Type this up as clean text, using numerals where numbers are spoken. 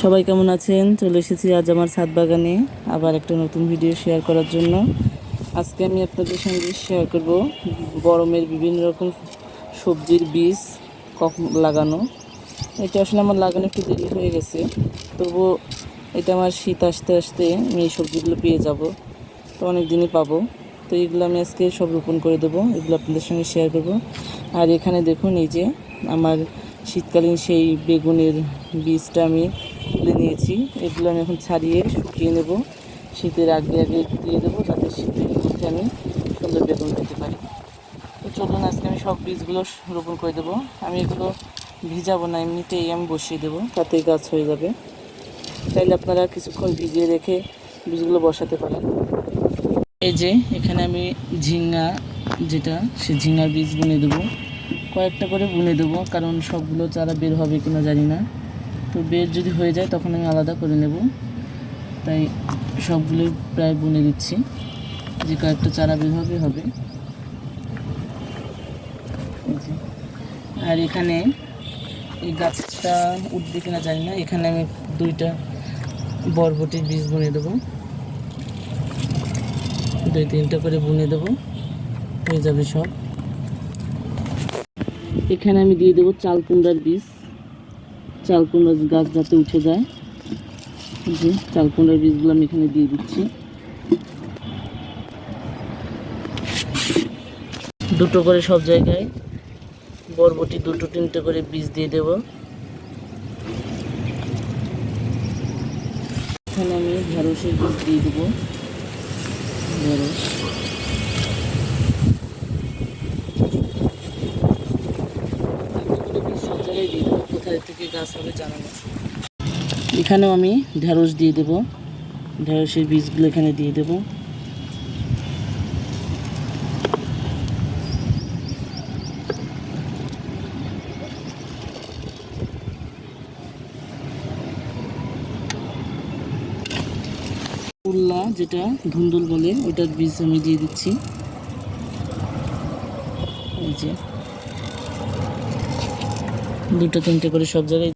সবাই কেমন আছেন? চলে এসেছি আজ আমার ছাদ বাগানে আবার একটা নতুন ভিডিও শেয়ার করার জন্য। আজকে আমি আপনাদের সঙ্গে শেয়ার করব গরমের বিভিন্ন রকম সবজির বীজ কখন লাগানো। এটা আসলে আমার লাগানো একটু দেরি হয়ে গেছে, তবুও এটা আমার শীত আসতে আসতে আমি এই সবজিগুলো পেয়ে যাব, তো অনেক দিনই পাবো। তো এগুলো আমি আজকে সব রোপণ করে দেবো, এগুলো আপনাদের সঙ্গে শেয়ার করব। আর এখানে দেখুন, এই যে আমার শীতকালীন সেই বেগুনের বীজটা আমি তুলে নিয়েছি। এগুলো আমি এখন ছাড়িয়ে শুকিয়ে নেব, শীতের আগে আগে দিয়ে দেবো, যাতে শীতের মধ্যে আমি সুন্দর বেগুন পেতে পারি। তো চলুন আজকে আমি সব বীজগুলো রোপণ করে দেবো। আমি এগুলো ভিজাবো না, এমনিতেই আমি বসিয়ে দেবো, তাতেই গাছ হয়ে যাবে। চাইলে আপনারা কিছুক্ষণ ভিজিয়ে রেখে বীজগুলো বসাতে পারেন। এই যে এখানে আমি ঝিঙ্গা, যেটা সে ঝিঙ্গার বীজ বুনে দেবো, কয়েকটা করে বুনে দেবো, কারণ সবগুলো চারা বের হবে কিনা জানি না। তো বের যদি হয়ে যায় তখন আমি আলাদা করে নেব, তাই সবগুলোই প্রায় বুনে দিচ্ছি। যে কয়েকটা চারা বের হবে। আর এখানে এই গাছটা উঠবে কিনা জানি না, এখানে আমি 2টা বরবটির বীজ বুনে দেবো, 2-3টা করে বুনে দেবো, হয়ে যাবে সব। এখানে আমি দিয়ে দেবো চাল কুমড়ার বীজ, চাল কুমড়ার গাছ যাতে উঠে যায়। যে চাল কুমড়ার বীজগুলো আমি এখানে দিয়ে দিচ্ছি, 2টো করে সব জায়গায়। বরবটি 2-3টে করে বীজ দিয়ে দেব। এখানে আমি ঢেঁড়সের বীজ দিয়ে দেবো, ঢেঁড়স। সব জায়গায় দিয়ে দেবো, কোথায় থেকে গাছ হবে জানা নেই। এখানেও আমি ঢেঁড়স দিয়ে দেবো, ঢেঁড়সের বীজগুলো এখানে দিয়ে দেবো। উল্লা, যেটা ধুন্দুল বলে, ওটার বীজ আমি দিয়ে দিচ্ছি। এই যে 2-3টে করে সব জায়গায়